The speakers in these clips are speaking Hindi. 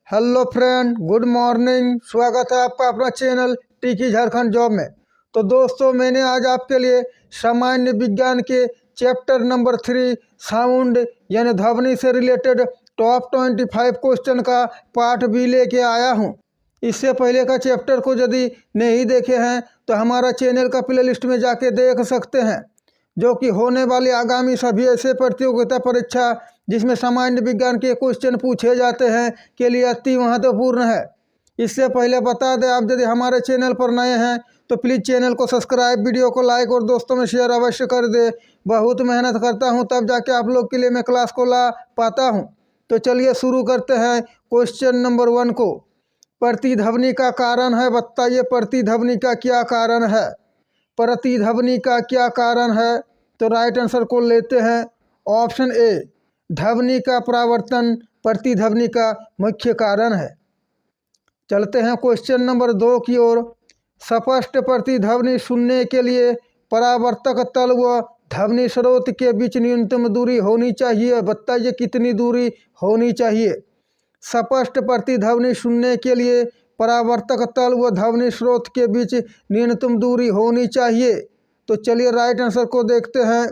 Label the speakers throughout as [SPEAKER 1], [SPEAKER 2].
[SPEAKER 1] Hello friend, good morning. स्वागत है आपका अपना चैनल टीकी झारखंड जॉब में। तो दोस्तों, मैंने आज आपके लिए सामान्य विज्ञान के चैप्टर नंबर 3 साउंड यानी ध्वनि से रिलेटेड टॉप 25 क्वेश्चन का पार्ट बी लेके आया हूं। इससे पहले का चैप्टर को यदि नहीं देखे हैं तो हमारा चैनल का प्लेलिस्ट में जाके देख सकते हैं, जो कि होने वाली आगामी सभी ऐसे प्रतियोगिता परीक्षा जिसमें सामान्य विज्ञान के क्वेश्चन पूछे जाते हैं के लिए अति महत्वपूर्ण है। इससे पहले बता दें, आप यदि हमारे चैनल पर नए हैं तो प्लीज़ चैनल को सब्सक्राइब, वीडियो को लाइक और दोस्तों में शेयर अवश्य कर दे। बहुत मेहनत करता हूं तब जाके आप लोग के लिए मैं क्लास को ला पाता हूं। तो चलिए शुरू करते हैं क्वेश्चन नंबर 1 को। प्रतिध्वनि का कारण है, बताइए प्रतिध्वनि का क्या कारण है। प्रतिध्वनि का क्या कारण है? तो राइट आंसर को लेते हैं ऑप्शन ए, ध्वनि का परावर्तन प्रतिध्वनि का मुख्य कारण है। चलते हैं क्वेश्चन नंबर 2 की ओर। स्पष्ट प्रतिध्वनि सुनने के लिए परावर्तक तल व ध्वनि स्रोत के बीच न्यूनतम दूरी होनी चाहिए। बताइए कितनी दूरी होनी चाहिए। स्पष्ट प्रतिध्वनि सुनने के लिए परावर्तक तल व ध्वनि स्रोत के बीच न्यूनतम दूरी होनी चाहिए। तो चलिए राइट आंसर को देखते हैं।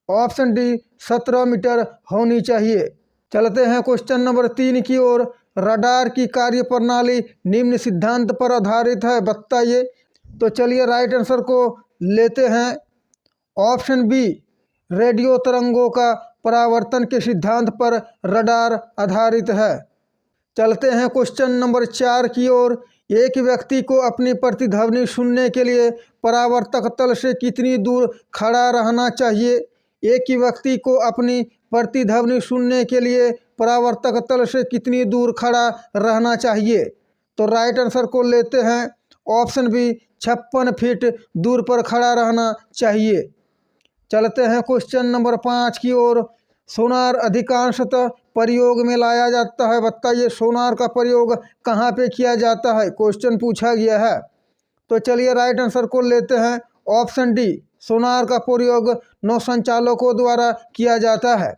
[SPEAKER 1] ऑप्शन डी 17 मीटर होनी चाहिए। चलते हैं क्वेश्चन नंबर 3 की ओर। रडार की कार्यप्रणाली निम्न सिद्धांत पर आधारित है, बताइए। तो चलिए राइट आंसर को लेते हैं। ऑप्शन बी, रेडियो तरंगों का परावर्तन के सिद्धांत पर रडार आधारित है। चलते हैं क्वेश्चन नंबर 4 की ओर। एक व्यक्ति को अपनी प्रतिध्वनि सुनने के लिए परावर्तक तल से कितनी दूर खड़ा रहना चाहिए। एक व्यक्ति को अपनी प्रतिध्वनि सुनने के लिए परावर्तक तल से कितनी दूर खड़ा रहना चाहिए। तो राइट आंसर को लेते हैं। ऑप्शन बी, 56 फीट दूर पर खड़ा रहना चाहिए। चलते हैं क्वेश्चन नंबर 5 की ओर। सोनार अधिकांशतः प्रयोग में लाया जाता है, बताइए सोनार का प्रयोग कहाँ पे किया जाता है, क्वेश्चन पूछा गया है। तो चलिए राइट आंसर को लेते हैं। ऑप्शन डी, सोनार का प्रयोग नौसंचालकों द्वारा किया जाता है।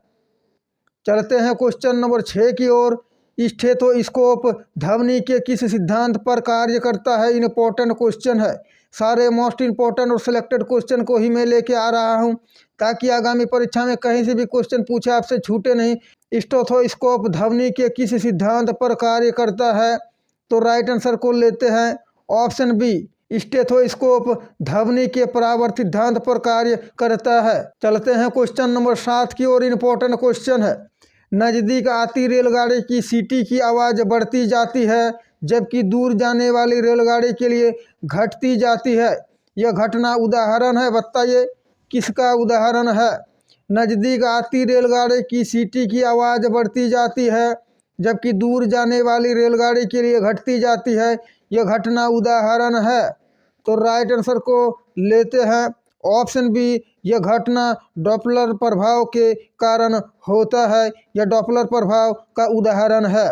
[SPEAKER 1] चलते हैं क्वेश्चन नंबर 6 की ओर। स्टेथोस्कोप ध्वनि के किस सिद्धांत पर कार्य करता है। इम्पोर्टेंट क्वेश्चन है। सारे मोस्ट इम्पोर्टेंट और सिलेक्टेड क्वेश्चन को ही मैं लेके आ रहा हूं ताकि आगामी परीक्षा में कहीं से भी क्वेश्चन पूछे आपसे छूटे नहीं। स्टेथोस्कोप ध्वनि के किस सिद्धांत पर कार्य करता है। तो राइट आंसर को लेते हैं। ऑप्शन बी, स्टेथोस्कोप ध्वनि के परावर्तित सिद्धांत पर कार्य करता है। चलते हैं क्वेश्चन नंबर 7 की ओर। इम्पोर्टेंट क्वेश्चन है। नज़दीक आती रेलगाड़ी की सीटी की आवाज़ बढ़ती जाती है, जबकि दूर जाने वाली रेलगाड़ी के लिए घटती जाती है। यह घटना उदाहरण है, बताइए किसका उदाहरण है। नज़दीक आती रेलगाड़ी की सीटी की आवाज़ बढ़ती जाती है, जबकि दूर जाने वाली रेलगाड़ी के लिए घटती जाती है। यह घटना उदाहरण है। तो राइट आंसर को लेते हैं। ऑप्शन बी, यह घटना डॉपलर प्रभाव के कारण होता है। यह डॉपलर प्रभाव का उदाहरण है।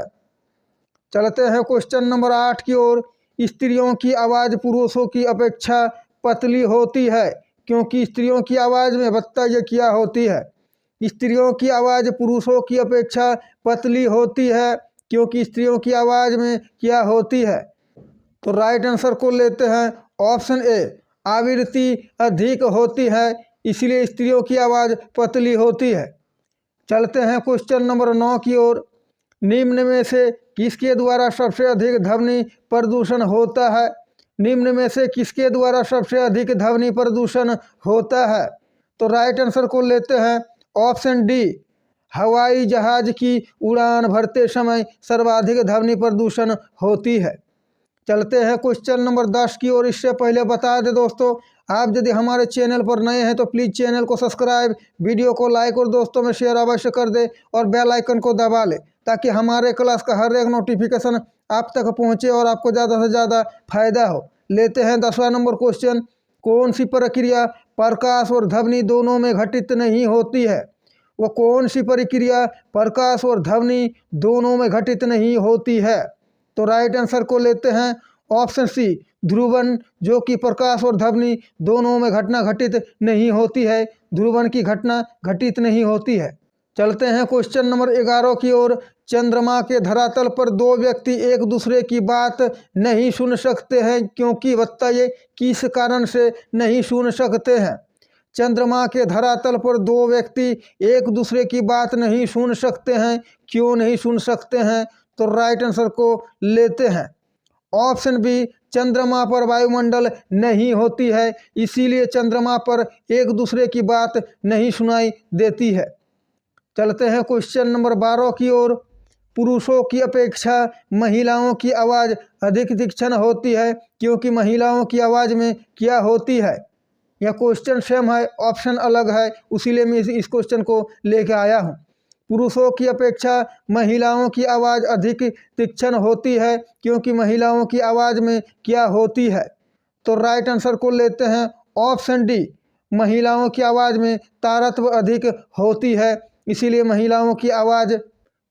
[SPEAKER 1] चलते हैं क्वेश्चन नंबर 8 की ओर। स्त्रियों की आवाज़ पुरुषों की अपेक्षा पतली होती है, क्योंकि स्त्रियों की आवाज़ में, बताइए क्या होती है। स्त्रियों की आवाज़ पुरुषों की अपेक्षा पतली होती है, क्योंकि स्त्रियों की आवाज़ में क्या होती है। तो राइट आंसर को लेते हैं। ऑप्शन ए, आवृत्ति अधिक होती है, इसलिए स्त्रियों की आवाज़ पतली होती है। चलते हैं क्वेश्चन नंबर 9 की ओर। निम्न में से किसके द्वारा सबसे अधिक ध्वनि प्रदूषण होता है। निम्न में से किसके द्वारा सबसे अधिक ध्वनि प्रदूषण होता है। तो राइट आंसर को लेते हैं। ऑप्शन डी, हवाई जहाज की उड़ान भरते समय सर्वाधिक ध्वनि प्रदूषण होती है। चलते हैं क्वेश्चन नंबर 10 की ओर। इससे पहले बता दें दोस्तों, आप यदि हमारे चैनल पर नए हैं तो प्लीज़ चैनल को सब्सक्राइब, वीडियो को लाइक और दोस्तों में शेयर अवश्य कर दे और बेल आइकन को दबा ले, ताकि हमारे क्लास का हर एक नोटिफिकेशन आप तक पहुंचे और आपको ज़्यादा से ज़्यादा फायदा हो। लेते हैं 10वां नंबर क्वेश्चन। कौन सी प्रक्रिया प्रकाश और ध्वनि दोनों में घटित नहीं होती है। वो कौन सी प्रक्रिया प्रकाश और ध्वनि दोनों में घटित नहीं होती है। तो राइट आंसर को लेते हैं। ऑप्शन सी, ध्रुवन, जो कि प्रकाश और ध्वनि दोनों में घटना घटित नहीं होती है। ध्रुवन की घटना घटित नहीं होती है। चलते हैं क्वेश्चन नंबर 11 की ओर। चंद्रमा के धरातल पर दो व्यक्ति एक दूसरे की बात नहीं सुन सकते हैं, क्योंकि बताइए किस कारण से नहीं सुन सकते हैं। चंद्रमा के धरातल पर दो व्यक्ति एक दूसरे की बात नहीं सुन सकते हैं, क्यों नहीं सुन सकते हैं? तो राइट आंसर को लेते हैं ऑप्शन बी, चंद्रमा पर वायुमंडल नहीं होती है, इसीलिए चंद्रमा पर एक दूसरे की बात नहीं सुनाई देती है। चलते हैं क्वेश्चन नंबर 12 की ओर। पुरुषों की अपेक्षा महिलाओं की आवाज़ अधिक तीक्ष्ण होती है, क्योंकि महिलाओं की आवाज़ में क्या होती है? यह क्वेश्चन सेम है, ऑप्शन अलग है, उसीलिए मैं इस क्वेश्चन को लेके आया हूँ। पुरुषों की अपेक्षा महिलाओं की आवाज़ अधिक तीक्ष्ण होती है, क्योंकि महिलाओं की आवाज़ में क्या होती है? तो राइट आंसर को लेते हैं ऑप्शन डी, महिलाओं की आवाज़ में तारत्व अधिक होती है, इसीलिए महिलाओं की आवाज़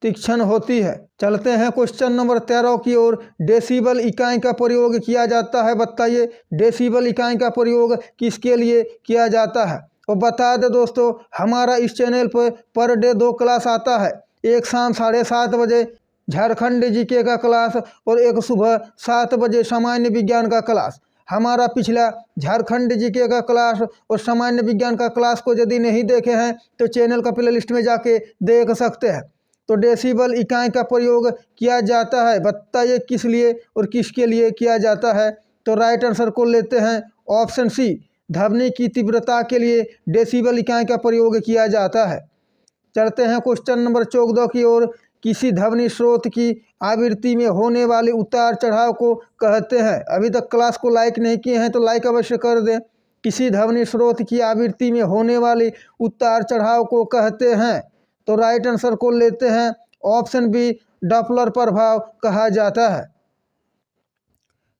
[SPEAKER 1] तीक्ष्ण होती है। चलते हैं क्वेश्चन नंबर 13 की ओर। डेसिबल इकाई का प्रयोग किया जाता है, बताइए डेसिबल इकाई का प्रयोग किसके लिए किया जाता है? और बता दें दोस्तों, हमारा इस चैनल पर डे 2 क्लास आता है, एक शाम 7:30 बजे झारखंड जीके का क्लास और एक सुबह 7 बजे सामान्य विज्ञान का क्लास। हमारा पिछला झारखंड जीके का क्लास और सामान्य विज्ञान का क्लास को यदि नहीं देखे हैं तो चैनल का प्लेलिस्ट में जाके देख सकते हैं। तो डेसिबल इकाई का प्रयोग किया जाता है, बताइए किस लिए और किसके लिए किया जाता है? तो राइट आंसर को लेते हैं ऑप्शन सी, ध्वनि की तीव्रता के लिए डेसिबल इकाई का प्रयोग किया जाता है। चलते हैं क्वेश्चन नंबर 14 की ओर। किसी ध्वनि स्रोत की आवृत्ति में होने वाले उतार चढ़ाव को कहते हैं। अभी तक क्लास को लाइक नहीं किए हैं तो लाइक अवश्य कर दें। किसी ध्वनि स्रोत की आवृत्ति में होने वाले उतार चढ़ाव को कहते हैं। तो राइट आंसर को लेते हैं ऑप्शन बी, डॉपलर प्रभाव कहा जाता है।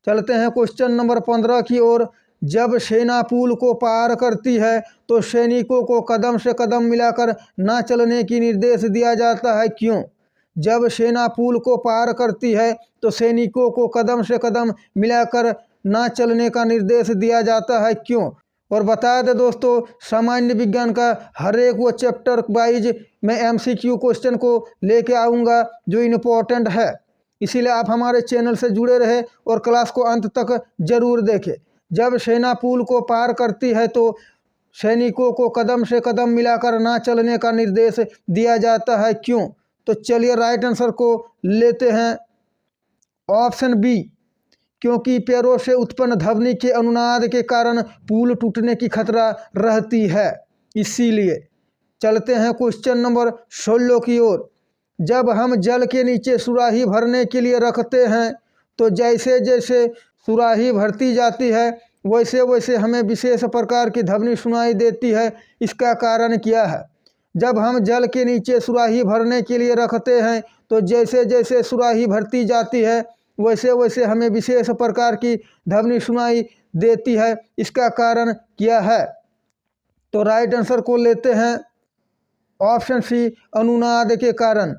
[SPEAKER 1] चलते हैं क्वेश्चन नंबर 15 की ओर। जब सेना पुल को पार करती है तो सैनिकों को कदम से कदम मिलाकर न चलने की निर्देश दिया जाता है, क्यों? जब सेना पुल को पार करती है तो सैनिकों को कदम से कदम मिलाकर न चलने का निर्देश दिया जाता है, क्यों? और बता दें दोस्तों, सामान्य विज्ञान का हर एक वो चैप्टर वाइज मैं MCQ क्वेश्चन को लेके आऊँगा जो इम्पोर्टेंट है, इसीलिए आप हमारे चैनल से जुड़े रहे और क्लास को अंत तक जरूर देखें। जब सेना पुल को पार करती है तो सैनिकों को कदम से कदम मिलाकर ना चलने का निर्देश दिया जाता है, क्यों? तो चलिए राइट आंसर को लेते हैं ऑप्शन बी, क्योंकि पैरों से उत्पन्न ध्वनि के अनुनाद के कारण पुल टूटने की खतरा रहती है, इसीलिए। चलते हैं क्वेश्चन नंबर 16 की ओर। जब हम जल के नीचे सुराही भरने के लिए रखते हैं तो जैसे जैसे सुराही भरती जाती है वैसे वैसे हमें विशेष प्रकार की ध्वनि सुनाई देती है, इसका कारण क्या है? जब हम जल के नीचे सुराही भरने के लिए रखते हैं तो जैसे जैसे सुराही भरती जाती है वैसे वैसे हमें विशेष प्रकार की ध्वनि सुनाई देती है, इसका कारण क्या है? तो राइट आंसर को लेते हैं ऑप्शन सी, अनुनाद के कारण।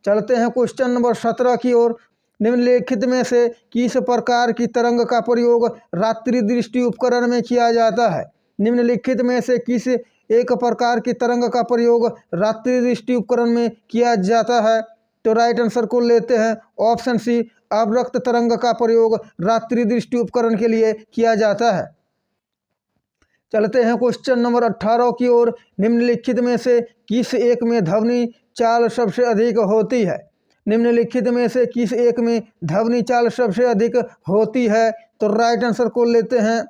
[SPEAKER 1] चलते हैं क्वेश्चन नंबर 17 की ओर। निम्नलिखित में से किस प्रकार की तरंग का प्रयोग रात्रि दृष्टि उपकरण में किया जाता है? निम्नलिखित में से किस एक प्रकार की तरंग का प्रयोग रात्रि दृष्टि उपकरण में किया जाता है? तो राइट आंसर को लेते हैं ऑप्शन सी, अवरक्त तरंग का प्रयोग रात्रि दृष्टि उपकरण के लिए किया जाता है। चलते हैं क्वेश्चन नंबर 18 की ओर। निम्नलिखित में से किस एक में ध्वनि चाल सबसे अधिक होती है? निम्नलिखित में से किस एक में ध्वनि चाल सबसे अधिक होती है? तो राइट आंसर को लेते हैं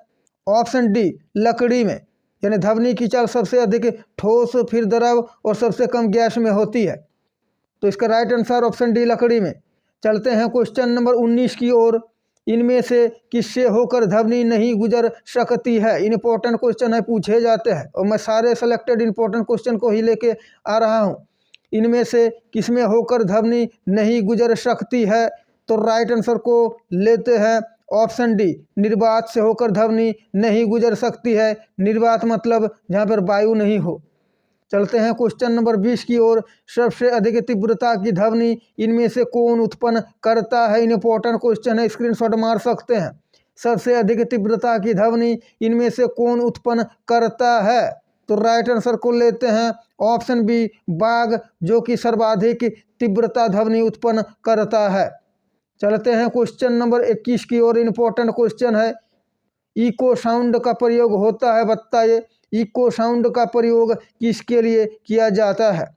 [SPEAKER 1] ऑप्शन डी, लकड़ी में, यानी ध्वनि की चाल सबसे अधिक ठोस, फिर द्रव और सबसे कम गैस में होती है। तो इसका राइट आंसर ऑप्शन डी, लकड़ी में। चलते हैं क्वेश्चन नंबर 19 की ओर। इनमें से किससे होकर ध्वनि नहीं गुजर सकती है? इंपॉर्टेंट क्वेश्चन है, पूछे जाते हैं और मैं सारे सेलेक्टेड इंपॉर्टेंट क्वेश्चन को ही लेके आ रहा हूँ। इनमें से किसमें होकर ध्वनि नहीं गुजर सकती है? तो राइट आंसर को लेते हैं ऑप्शन डी, निर्वात से होकर ध्वनि नहीं गुजर सकती है। निर्वात मतलब जहाँ पर वायु नहीं हो। चलते हैं क्वेश्चन नंबर 20 की ओर। सबसे अधिक तीव्रता की ध्वनि इनमें से कौन उत्पन्न करता है? इंपॉर्टेंट क्वेश्चन है, स्क्रीनशॉट मार सकते हैं। सबसे अधिक तीव्रता की ध्वनि इनमें से कौन उत्पन्न करता है? तो राइट आंसर को लेते हैं ऑप्शन बी बाघ, जो कि सर्वाधिक तीव्रता ध्वनि उत्पन्न करता है। चलते हैं क्वेश्चन नंबर 21 की ओर। इम्पोर्टेंट क्वेश्चन है, इको साउंड का प्रयोग होता है, बताइए इको साउंड का प्रयोग किसके लिए किया जाता है।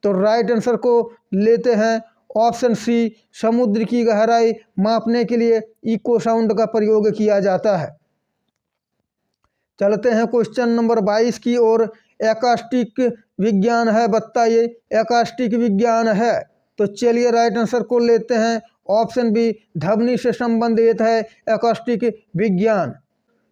[SPEAKER 1] तो राइट आंसर को लेते हैं ऑप्शन सी, समुद्र की गहराई मापने के लिए इको साउंड का प्रयोग किया जाता है। चलते हैं क्वेश्चन नंबर 22 की ओर। एकॉस्टिक विज्ञान है, बताइए एकॉस्टिक विज्ञान है। तो चलिए राइट आंसर को लेते हैं ऑप्शन बी, ध्वनि से संबंधित है एकॉस्टिक विज्ञान।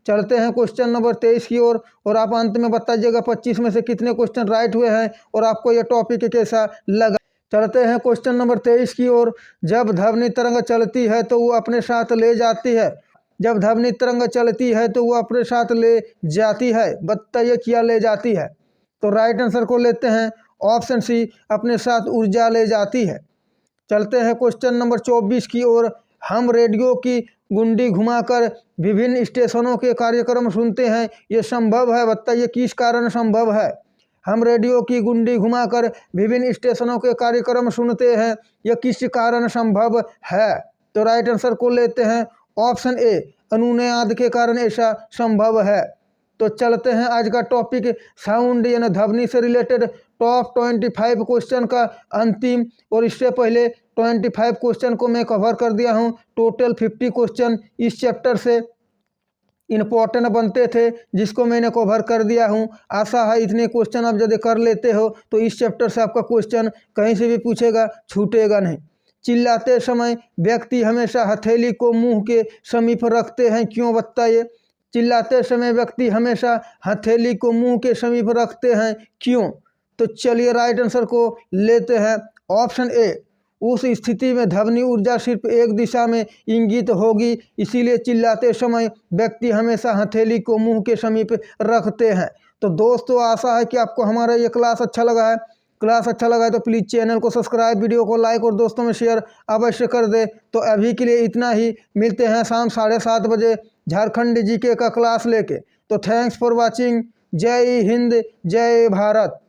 [SPEAKER 1] चलते हैं क्वेश्चन नंबर 23 की ओर और आप अंत में बताइएगा 25 में से कितने क्वेश्चन राइट हुए हैं और आपको यह टॉपिक कैसा लगा। चलते हैं क्वेश्चन नंबर 23 की ओर। जब ध्वनि तरंग चलती है तो वो अपने साथ ले जाती है, जब ध्वनि तरंग चलती है तो वो अपने साथ ले जाती है, बताइए क्या ले जाती है। तो राइट आंसर को लेते हैं ऑप्शन सी, अपने साथ ऊर्जा ले जाती है। चलते हैं क्वेश्चन नंबर 24 की ओर। हम रेडियो की गुंडी घुमाकर विभिन्न स्टेशनों के कार्यक्रम सुनते हैं, ये संभव है, बताइए किस कारण संभव है। हम रेडियो की गुंडी घुमाकर विभिन्न स्टेशनों के कार्यक्रम सुनते हैं, यह किस कारण संभव है। तो राइट आंसर को लेते हैं ऑप्शन ए, अनुनाद के कारण ऐसा संभव है। तो चलते हैं आज का टॉपिक साउंड यानी ध्वनि से रिलेटेड टॉप 25 क्वेश्चन का अंतिम। और इससे पहले 25 क्वेश्चन को मैं कवर कर दिया हूँ। टोटल 50 क्वेश्चन इस चैप्टर से इम्पोर्टेंट बनते थे, जिसको मैंने कवर कर दिया हूँ। आशा है इतने क्वेश्चन आप यदि कर लेते हो तो इस चैप्टर से आपका क्वेश्चन कहीं से भी पूछेगा, छूटेगा नहीं। चिल्लाते समय व्यक्ति हमेशा हथेली को मुंह के समीप रखते हैं, क्यों, बताइए। चिल्लाते समय व्यक्ति हमेशा हथेली को मुंह के समीप रखते हैं, क्यों। तो चलिए राइट आंसर को लेते हैं ऑप्शन ए, उस स्थिति में ध्वनि ऊर्जा सिर्फ एक दिशा में इंगित होगी, इसीलिए चिल्लाते समय व्यक्ति हमेशा हथेली को मुंह के समीप रखते हैं। तो दोस्तों आशा है कि आपको हमारा ये क्लास अच्छा लगा है। क्लास अच्छा लगा है तो प्लीज़ चैनल को सब्सक्राइब, वीडियो को लाइक और दोस्तों में शेयर अवश्य कर दे। तो अभी के लिए इतना ही, मिलते हैं शाम 7:30 बजे झारखंड जीके का क्लास लेके। तो थैंक्स फॉर वाचिंग। जय हिंद, जय भारत।